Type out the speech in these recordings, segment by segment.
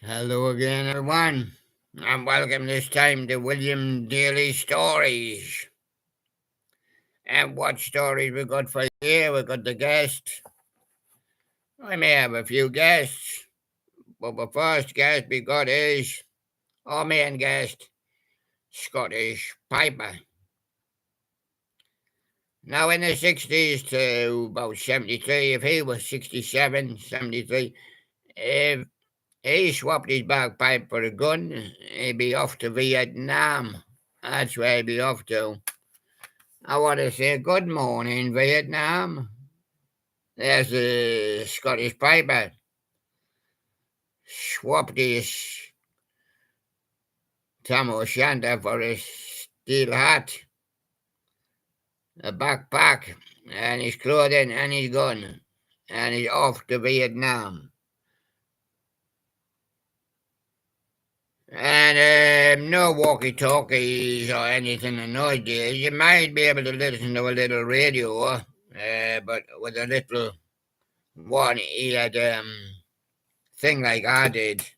Hello again, everyone, and welcome this time to William Daly Stories. And what stories we got for you here? We got the guest. I may have a few guests, but the first guest we got is our main guest, Scottish Piper. Now, in the 60s to about 73, if he was 67, 73, if he swapped his bagpipe for a gun, he'd be off to Vietnam. That's where he'd be off to. I want to say good morning, Vietnam. There's a Scottish Piper. Swapped his Tam O'Shanter for a steel hat, a backpack, and his clothing and his gun, and he's off to Vietnam. And no walkie-talkies or anything in those days. You might be able to listen to a little radio, but with a little one, he had thing like I did.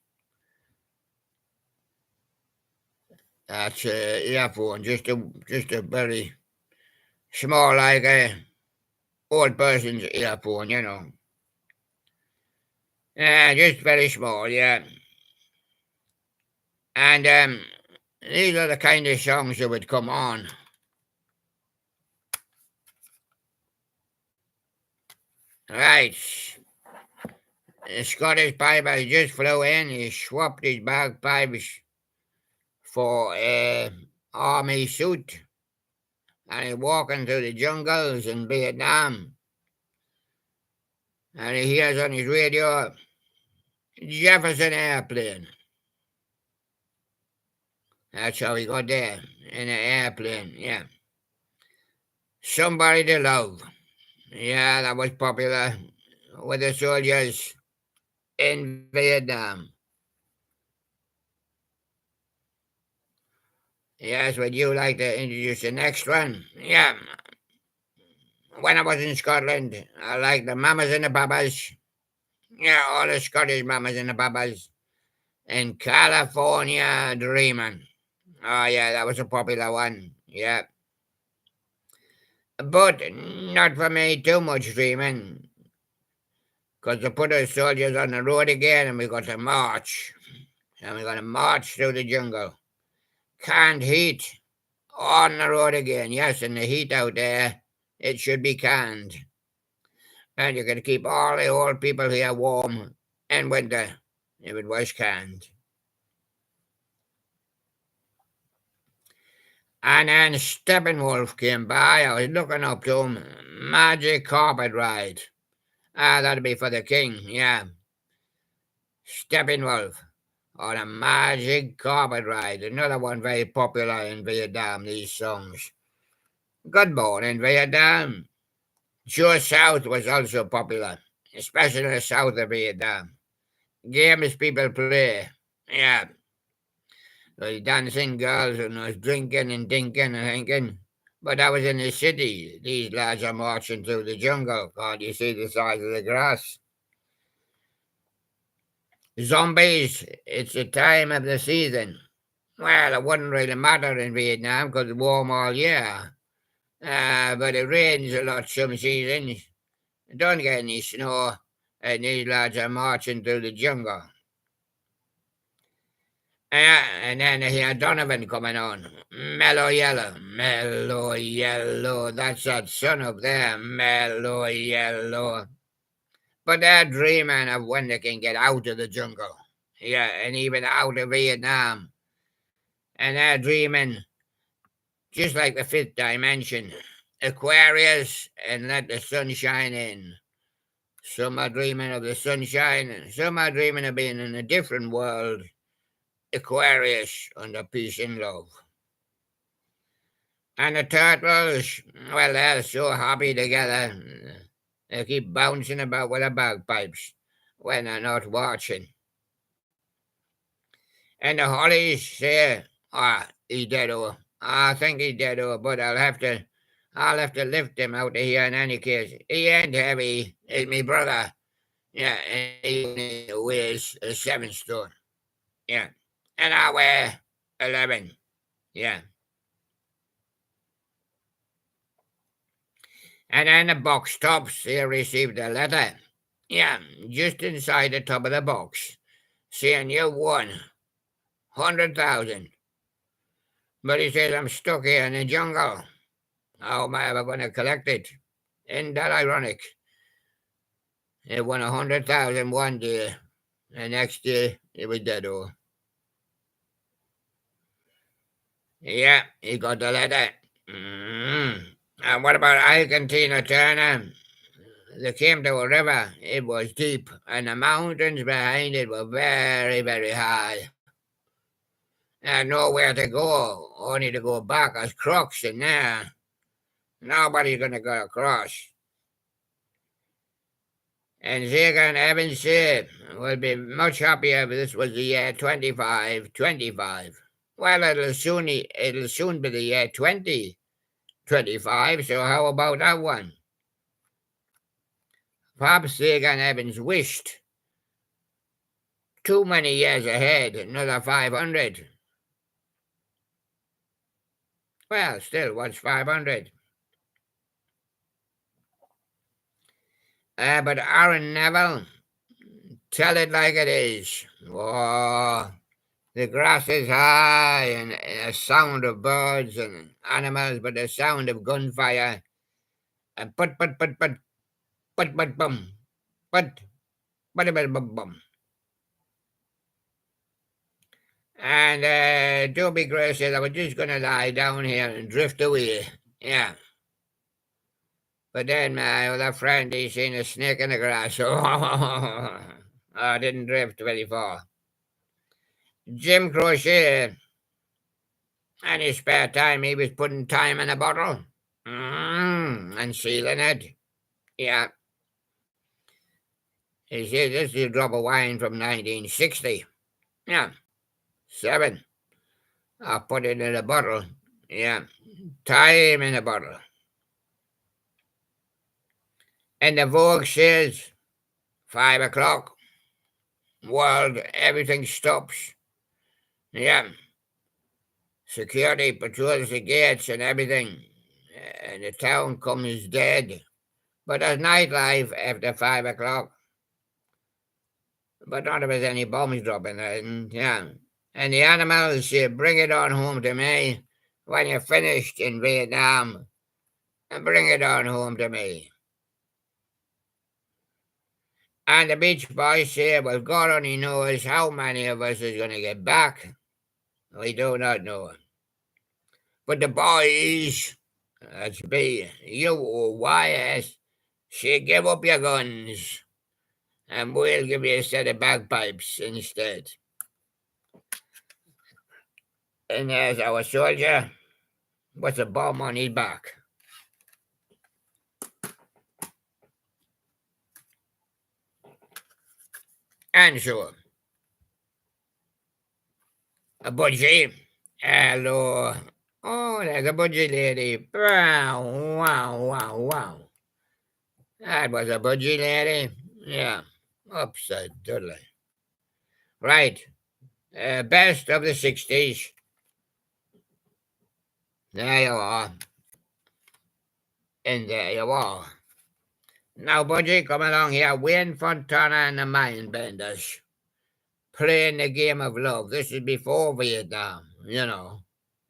That's earphone, just a very small, like a old person's earphone, you know. Yeah, just very small, yeah. And these are the kind of songs that would come on. Right. The Scottish Piper just flew in. He swapped his bagpipes for an army suit, and he's walking through the jungles in Vietnam. And he hears on his radio, Jefferson Airplane. That's how he got there, in an airplane, yeah. Somebody to Love. Yeah, that was popular with the soldiers in Vietnam. Yes, would you like to introduce the next one? Yeah. When I was in Scotland, I liked the Mamas and the Papas. Yeah, all the Scottish Mamas and the Papas. In California Dreamin'. Oh, yeah, that was a popular one. Yeah. But not for me too much dreaming, because they put our soldiers on the road again and we got to march. And we're going to march through the jungle. Canned heat on the road again. Yes, and the heat out there, it should be canned. And you're going to keep all the old people here warm in winter if it was canned. And then Steppenwolf came by. I was looking up to him. Magic carpet ride. Ah, that'd be for the king, yeah. Steppenwolf on a magic carpet ride. Another one very popular in Vietnam, these songs. Good morning, Vietnam. Joe South was also popular, especially in the south of Vietnam. Games people play, yeah. Those dancing girls and those drinking and dinking and thinking. But I was in the city. These lads are marching through the jungle. Can't you see the size of the grass? Zombies, it's the time of the season. Well, it wouldn't really matter in Vietnam because it's warm all year. But it rains a lot some seasons. Don't get any snow, and these lads are marching through the jungle. And then I hear Donovan coming on. Mellow Yellow. That's that son up there, Mellow Yellow. But they're dreaming of when they can get out of the jungle. Yeah, and even out of Vietnam. And they're dreaming just like the fifth dimension. Aquarius and let the sun shine in. Some are dreaming of the sunshine, and some are dreaming of being in a different world. Aquarius under peace and love. And the turtles, well, they're so happy together. They keep bouncing about with the bagpipes when they're not watching. And the hollies say, he's dead, I think he's dead, but I'll have to lift him out of here in any case. He ain't heavy, he's me brother. Yeah, and he weighs 7 stone. Yeah. And I wear 11. Yeah. And then the box tops, he received a letter. Yeah, just inside the top of the box, saying you won 100,000. But he says, I'm stuck here in the jungle. How am I ever going to collect it? Isn't that ironic? He won 100,000 one day, and next day he was dead. Oh, yeah, he got the letter. And what about Ike and Tina Turner? They came to a river. It was deep, and the mountains behind it were very, very high. And nowhere to go, only to go back as crooks in there. Nobody's going to go across. And Zager and Evans said, would be much happier if this was the year 2525. Well, it'll soon be the year 2025, so how about that one? Perhaps Zager and Evans wished too many years ahead, another 500. Well, still, what's 500? But Aaron Neville, tell it like it is. Oh, the grass is high, and a sound of birds and animals, but the sound of gunfire. And bum, but bum bum. And Dobie Gray said, I was just going to lie down here and drift away. Yeah. But then my other friend, he seen a snake in the grass, so I didn't drift very far. Jim Crochet, in his spare time, he was putting time in a bottle and sealing it. Yeah. He said, this is a drop of wine from 1960. Yeah. 7. I put it in a bottle. Yeah. Time in a bottle. And the Vogue says, 5 o'clock. World, everything stops. Yeah. Security patrols the gates and everything. And the town comes dead. But there's nightlife after 5 o'clock. But not if there's any bombs dropping. Yeah. And the animals say, bring it on home to me when you're finished in Vietnam. And bring it on home to me. And the Beach Boys say, well, God only knows how many of us is going to get back. We do not know. But the boys, that's B-U-Y-S, say, give up your guns, and we'll give you a set of bagpipes instead. And there's our soldier with a bomb on his back. And so, a budgie, hello. Oh, there's a budgie lady. Wow, wow, wow, wow. That was a budgie lady. Yeah, upside doodly. Right, best of the 60s. There you are. And there you are. Now, budgie, come along here. Wayne Fontana and the Mindbenders playing the game of love. This is before Vietnam,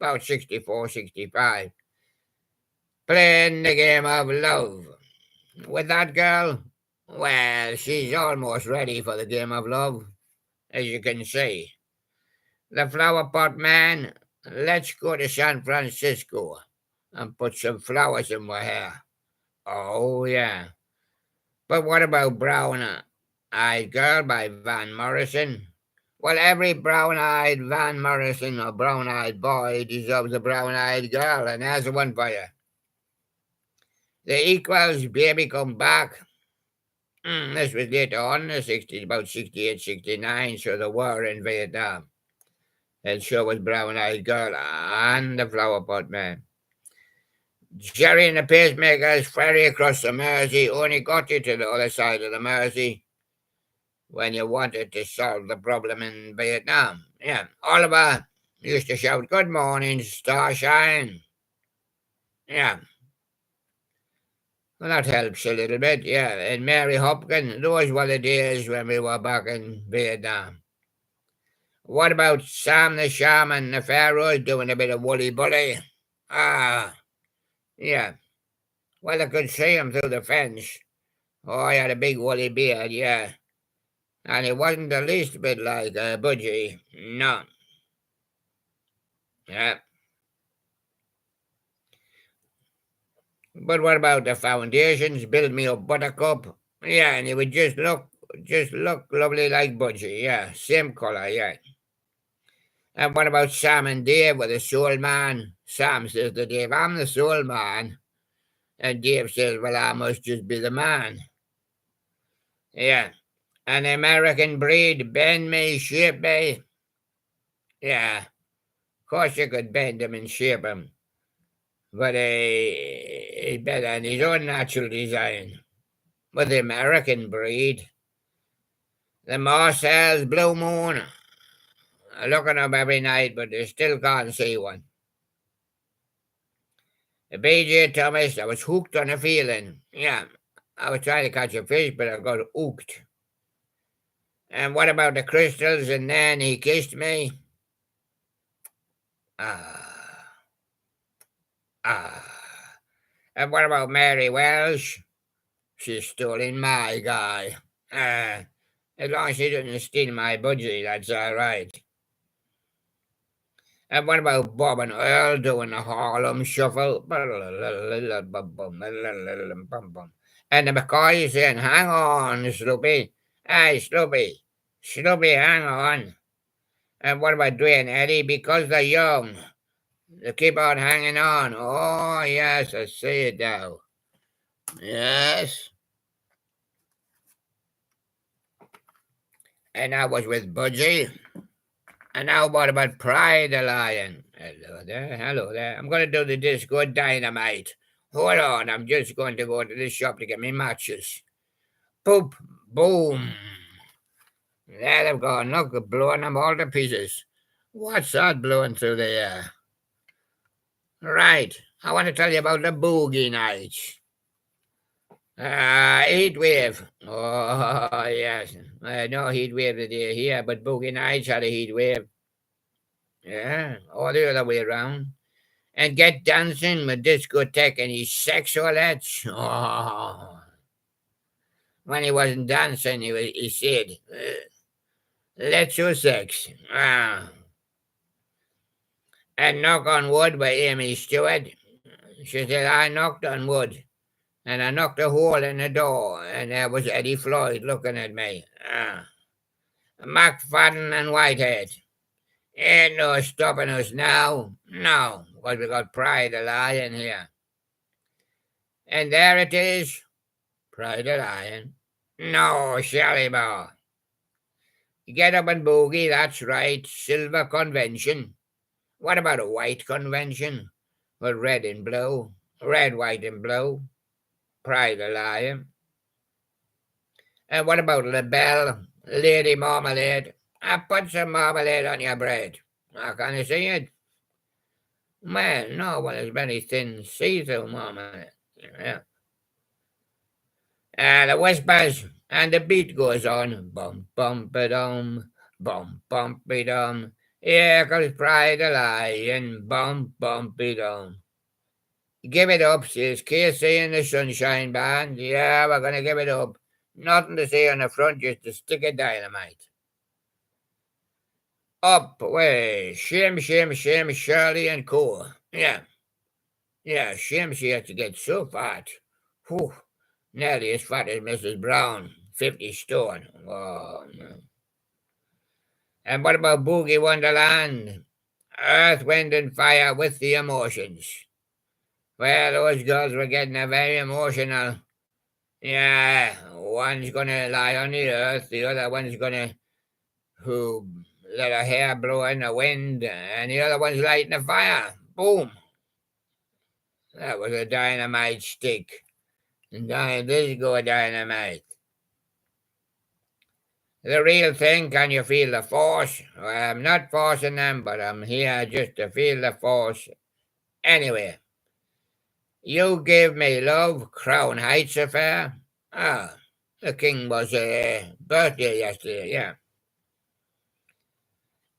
about 64, 65. Playing the game of love. With that girl, well, she's almost ready for the game of love, as you can see. The Flower Pot Man, let's go to San Francisco and put some flowers in my hair. Oh, yeah. But what about Brown Eyed Girl by Van Morrison? Well, every brown-eyed Van Morrison or brown-eyed boy deserves a brown-eyed girl, and there's one for you. The Equals, Baby Come Back. This was later on in the 60s, about 68, 69, so the war in Vietnam. And so was Brown-Eyed Girl and the Flower Pot Man. Jerry and the Pacemakers, ferry across the Mersey, only got you to the other side of the Mersey. when you wanted to solve the problem in Vietnam. Yeah, Oliver used to shout, "Good morning, Starshine." Yeah, well, that helps a little bit. Yeah, and Mary Hopkins, those were the days when we were back in Vietnam. What about Sam the Shaman, the Pharaohs doing a bit of woolly bully? Ah, yeah. Well, I could see him through the fence. Oh, he had a big woolly beard, yeah. And he wasn't the least bit like Budgie. No. Yeah. But what about the foundations? Build me up Buttercup. Yeah, and he would just look lovely like Budgie. Yeah, same color. Yeah. And what about Sam and Dave with the soul man? Sam says to Dave, "I'm the soul man." And Dave says, "Well, I must just be the man." Yeah. An American breed, bend me, shape me. Yeah. Of course you could bend him and shape him. But he's better in his own natural design. But the American breed, the Marcel's Blue Moon, I look at 'em every night, but they still can't see one. The BJ Thomas, I was hooked on a feeling. Yeah, I was trying to catch a fish, but I got hooked. And what about the crystals? And then he kissed me. Ah, ah. And what about Mary Welsh? She's stealing my guy. Ah, as long as she doesn't steal my budgie, that's all right. And what about Bob and Earl doing the Harlem Shuffle? And the McCoy saying, "Hang on, Sloopy. Hey, Sloopy. Sloopy, hang on." And what about Dwayne and Eddie? Because they're young. They keep on hanging on. Oh, yes, I see it now. Yes. And I was with Budgie. And now what about Pride the Lion? Hello there, hello there. I'm going to do the Disco Dynamite. Hold on, I'm just going to go to the shop to get me matches. Boop, boom. There they've gone. Look, blowing them all to pieces. What's that blowing through the air? Right, I want to tell you about the Boogie Nights. Heat wave. Oh, yes. No heat wave today here, but Boogie Nights had a heat wave. Yeah, all the other way around. And get dancing with discotheque and his sexualettes. Oh. When he wasn't dancing, he said, "Let's do sex." Ah. And Knock on Wood by Amy Stewart. She said, "I knocked on wood, and I knocked a hole in the door, and there was Eddie Floyd looking at me." Ah. McFadden and Whitehead. Ain't no stopping us now. No, because we got Pride the Lion here. And there it is. Pride the Lion. No, Shalibor. Get up and boogie, that's right. Silver convention. What about a white convention? With red and blue. Red, white, and blue. Pride the Lion. And what about LaBelle? Lady Marmalade? I put some marmalade on your bread. How can you see it? Well, no one has very thin see-through marmalade. Yeah. The whispers and the beat goes on. Bum bum ba dum, bum bum be dum. Here comes Pride the Lion, bum bum be dum. Give it up, says Casey and the Sunshine Band. Yeah, we're gonna give it up. Nothing to say on the front, just a stick of dynamite. Up, way, Shim, Shim, Shim, Shirley and Co. Yeah, yeah, Shim, she has to get so fat. Whew. Nearly as fat as Mrs. Brown, 50 stone. Oh, no. And what about Boogie Wonderland? Earth, Wind, and Fire with the Emotions. Well, those girls were getting very emotional. Yeah, one's gonna lie on the earth, the other one's gonna who let her hair blow in the wind, and the other one's lighting the fire. Boom! That was a dynamite stick. And this go dynamite. The real thing, can you feel the force? Well, I'm not forcing them, but I'm here just to feel the force. Anyway, you gave me love, Crown Heights affair. Ah, the king was birthday yesterday, yeah.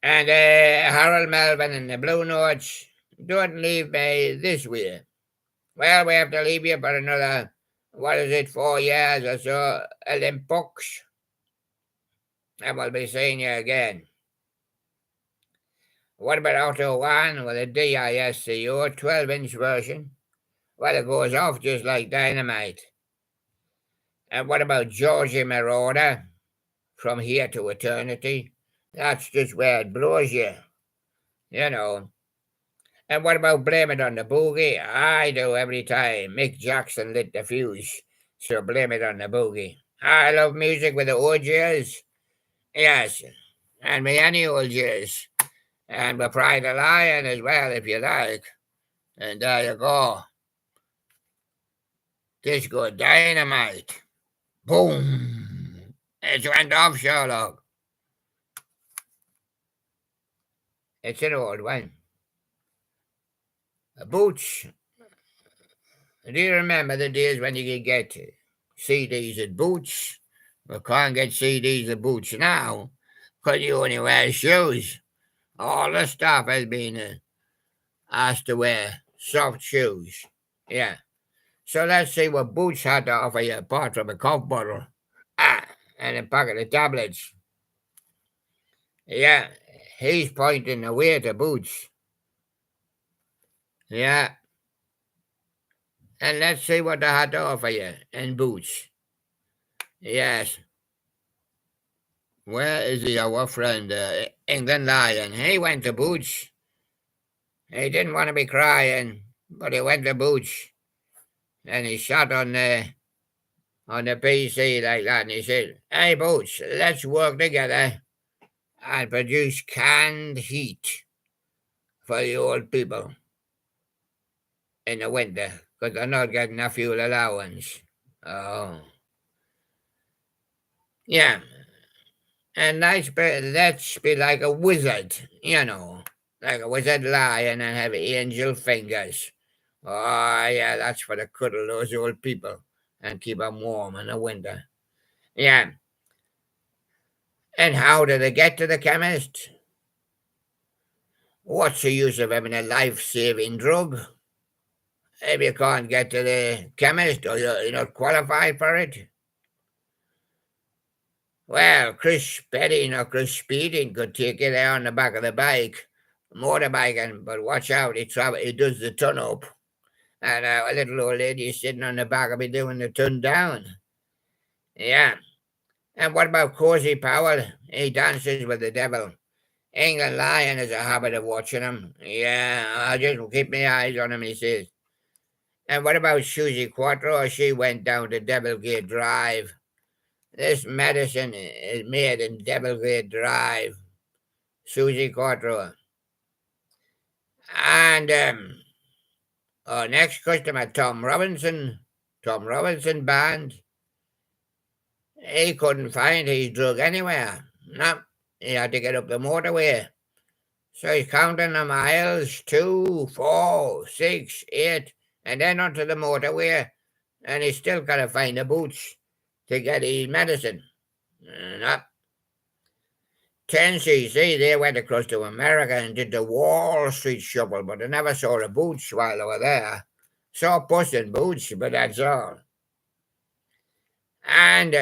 And Harold Melvin and the Blue Notes, don't leave me this way. Well, we have to leave you for another, what is it, 4 years or so, Olympics. And we'll be seeing you again. What about Auto 1 with a DISCO 12-inch version? Well, it goes off just like dynamite. And what about Georgie Marauder, From Here to Eternity? That's just where it blows you, you know. And what about Blame It on the Boogie? I do every time Mick Jackson lit the fuse. So blame it on the boogie. I love music with the old years. Yes. And my annual years. And with Pride of Lion as well, if you like. And there you go. Disco Dynamite. Boom. It went off, Sherlock. It's an old one. Boots. Do you remember the days when you could get CDs at Boots? We can't get CDs at Boots now because you only wear shoes. All the staff has been asked to wear soft shoes. Yeah. So let's see what Boots had to offer you apart from a cough bottle. Ah, and a packet of tablets. Yeah, he's pointing the way to Boots. Yeah. And let's see what they had to offer you in Boots. Yes. Where is he, our friend, England Lion? He went to Boots. He didn't want to be crying, but he went to Boots. And he shot on the PC like that, and he said, "Hey, Boots, let's work together and produce canned heat for the old people in the winter, because they're not getting a fuel allowance." Oh. Yeah. And let's be like a wizard, like a wizard lion and have angel fingers. Oh, yeah, that's for to cuddle those old people and keep them warm in the winter. Yeah. And how do they get to the chemist? What's the use of having a life-saving drug if you can't get to the chemist or you're not qualified for it? Well, Chris Spedding or Chris Speeding could take you there on the back of the bike, motorbiking, but watch out, he does the turn up. And a little old lady sitting on the back will be doing the turn down. Yeah. And what about Cozy Powell? He dances with the devil. England Lion has a habit of watching him. Yeah, I'll just keep my eyes on him, he says. And what about Susie Quattro? She went down to Devilgate Drive. This medicine is made in Devilgate Drive. Susie Quattro. And our next customer, Tom Robinson Band. He couldn't find his drug anywhere. No, he had to get up the motorway. So he's counting the miles 2, 4, 6, 8, and then onto the motorway. And he's still got to find the Boots to get his medicine. No. 10cc, they went across to America and did the Wall Street Shuffle, but they never saw the Boots while they were there. Saw Puss in Boots, but that's all. And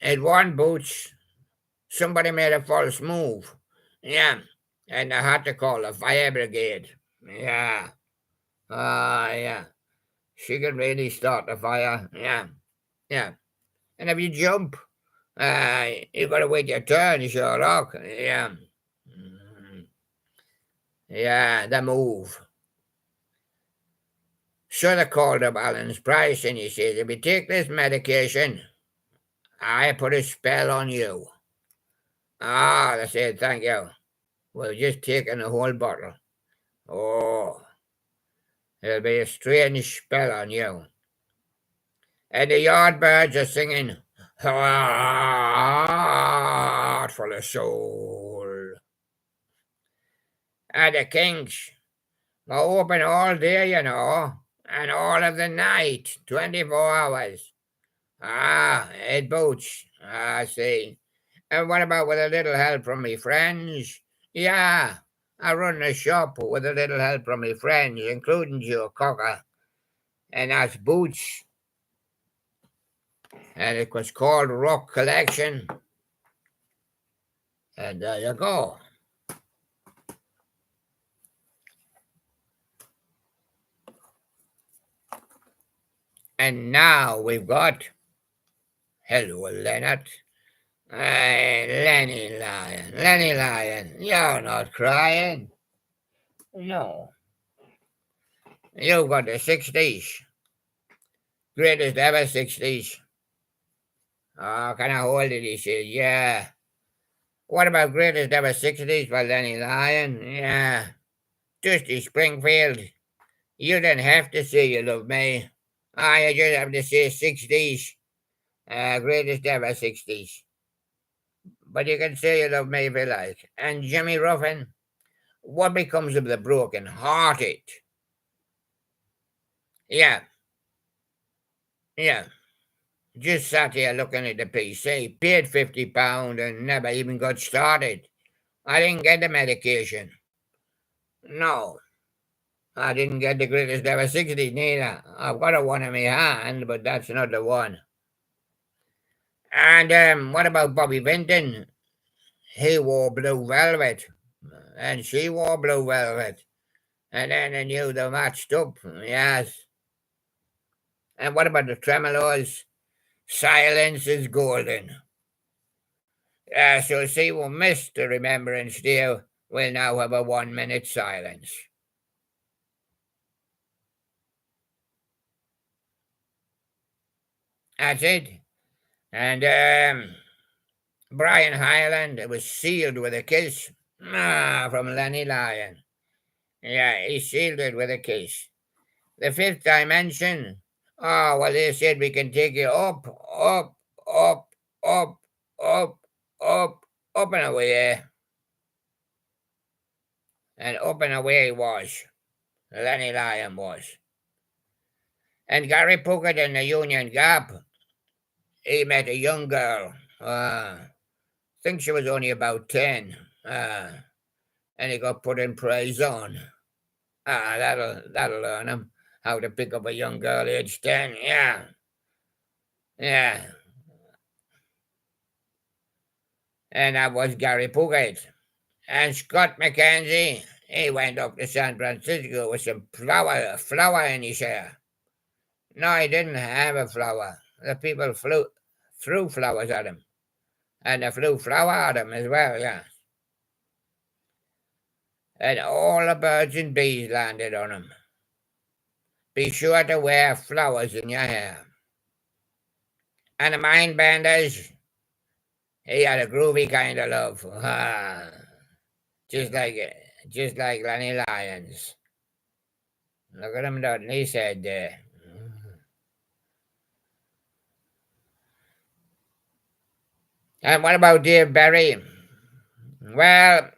at one Boots, somebody made a false move. Yeah. And they had to call the fire brigade. Yeah. Yeah. She can really start the fire. Yeah. Yeah. And if you jump, you got to wait your turn, Sherlock. Yeah. Yeah, the move. So they called up Alan's Price and he said, "If you take this medication, I put a spell on you." Ah, they said, "Thank you. We've just taken the whole bottle." Oh, there'll be a strange spell on you. And the Yardbirds are singing, "Ah, full of soul. And the Kinks were open all day, and all of the night, 24 hours. Ah, it boots. I see. And what about with a little help from me friends? Yeah, I run a shop with a little help from me friends, including Joe Cocker, and that's Boots. And it was called Rock Collection. And there you go. And now we've got hello, Leonard. Lenny Lion, you're not crying. No, you've got the 60s, greatest ever 60s. Oh, can I hold it? He said, yeah. What about greatest ever 60s for Lenny Lion? Yeah. Dusty Springfield, you didn't have to say you love me. You just have to say 60s. Greatest ever 60s. But you can say you love me if you like. And Jimmy Ruffin, what becomes of the broken hearted? Yeah, yeah. Just sat here looking at the PC, paid £50 and never even got started. I didn't get the medication. No, I didn't get the greatest ever 60 neither. I've got a one in my hand, but that's not the one. And what about Bobby Vinton? He wore blue velvet, and she wore blue velvet. And then I knew they matched up, yes. And what about the tremolos? Silence is golden. So see, we'll miss the Remembrance Day. We'll now have a 1 minute silence. That's it. And Brian Hyland, it was sealed with a kiss. From Lenny Lion. Yeah, he sealed it with a kiss. The fifth dimension. Oh, well, they said we can take you up, up, up, up, up, up and away. And up and away he was. Lenny Lion was. And Gary Puckett in the Union Gap, he met a young girl. I think she was only about 10. And he got put in prison. That'll learn him how to pick up a young girl age 10. Yeah. Yeah. And that was Gary Puckett. And Scott McKenzie, he went up to San Francisco with some flour in his hair. No, he didn't have a flower. The people threw flowers at him. And they flew flour at him as well, yeah. And all the birds and bees landed on him. Be sure to wear flowers in your hair. And the mind benders, he had a groovy kind of love. Just like Lenny Lyons. Look at him, doesn't he? Said there. And what about Dave Berry? Well,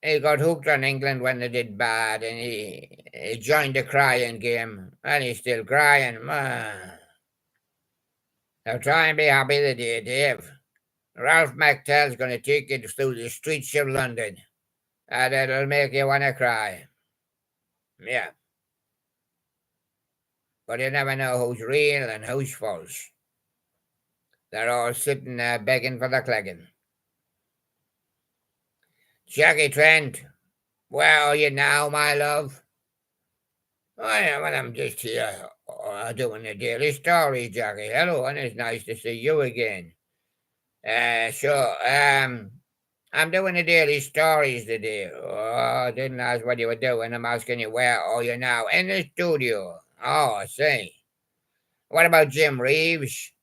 he got hooked on England when they did bad, and he joined the crying game, and he's still crying. Now try and be happy today, Dave. Ralph McTell's going to take you through the streets of London, and it'll make you want to cry. Yeah. But you never know who's real and who's false. They're all sitting there begging for the clegging. Jackie Trent, where are you now, my love? Well, I'm just here doing the daily story, Jackie. Hello, and it's nice to see you again. I'm doing the daily stories today. Oh, I didn't ask what you were doing. I'm asking you where are you now? In the studio. Oh, I see. What about Jim Reeves?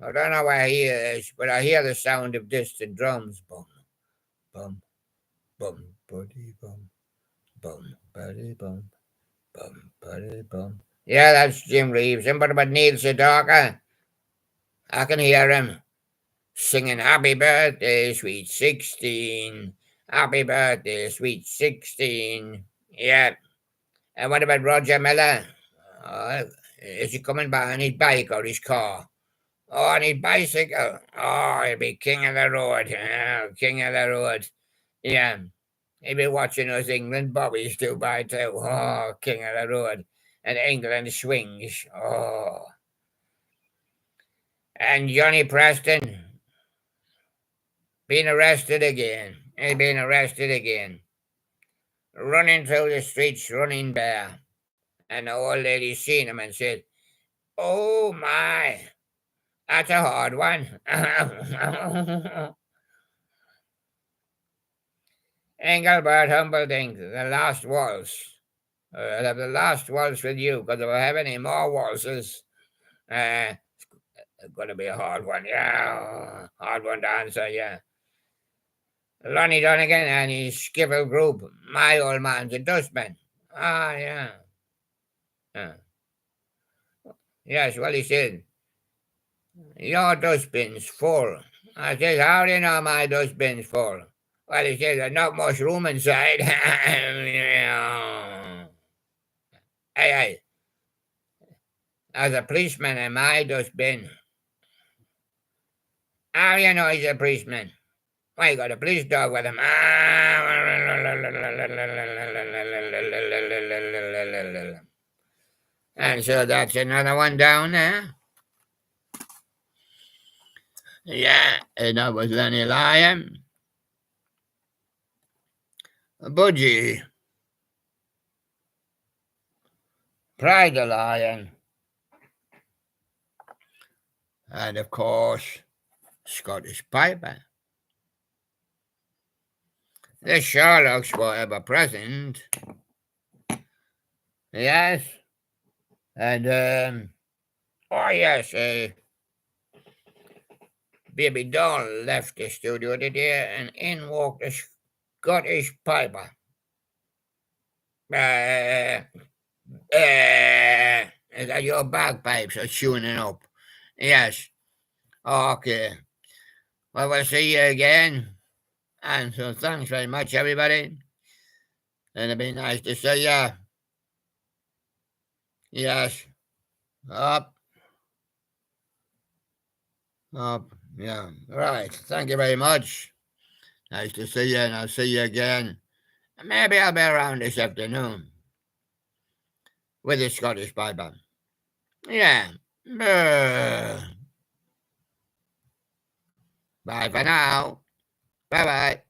I don't know where he is, but I hear the sound of distant drums. Bum, bum, bum, buddy, bum, bum, buddy, bum, bum, buddy, bum. Yeah, that's Jim Reeves. And what about Neil Sedaka? I can hear him. singing happy birthday, sweet 16. Happy birthday, sweet 16. Yeah. And what about Roger Miller? Is he coming back on his bike or his car? Oh, on his bicycle. Oh, he'll be king of the road. Oh, king of the road. Yeah. He'll be watching us England bobbies do by too. Oh, king of the road. And England swings. Oh. And Johnny Preston being arrested again. He's been arrested again. Running through the streets, running bare. And the old lady seen him and said, "Oh my, that's a hard one." Engelbert Humperdinck, the last waltz. I'll have the last waltz with you because if I have any more waltzes, it's going to be a hard one. Yeah, hard one to answer, yeah. Lonnie Donegan and his skiffle group, My Old Man's a Dustman. Ah, yeah. Yes, well, he said, "Your dustbin's full." I said, "How do you know my dustbin's full?" Well, he said, "There's not much room inside." Hey, as a policeman in my dustbin. How do you know he's a policeman? Why, he got a police dog with him. And so that's another one down there. Yeah, and that was Lenny Lyon. Budgie. Pride the Lion. And of course, Scottish Piper. The Sherlocks were ever present. Yes. And, oh yes, Baby Doll left the studio today and in walked the Scottish Piper. Is that your bagpipes are tuning up? Yes. Okay. Well, we'll see you again. And so thanks very much, everybody. And it'd be nice to see you. Yes. Up. Yeah. Right. Thank you very much. Nice to see you, and I'll see you again. Maybe I'll be around this afternoon with the Scottish Piper. Yeah. Bye for now. Bye-bye.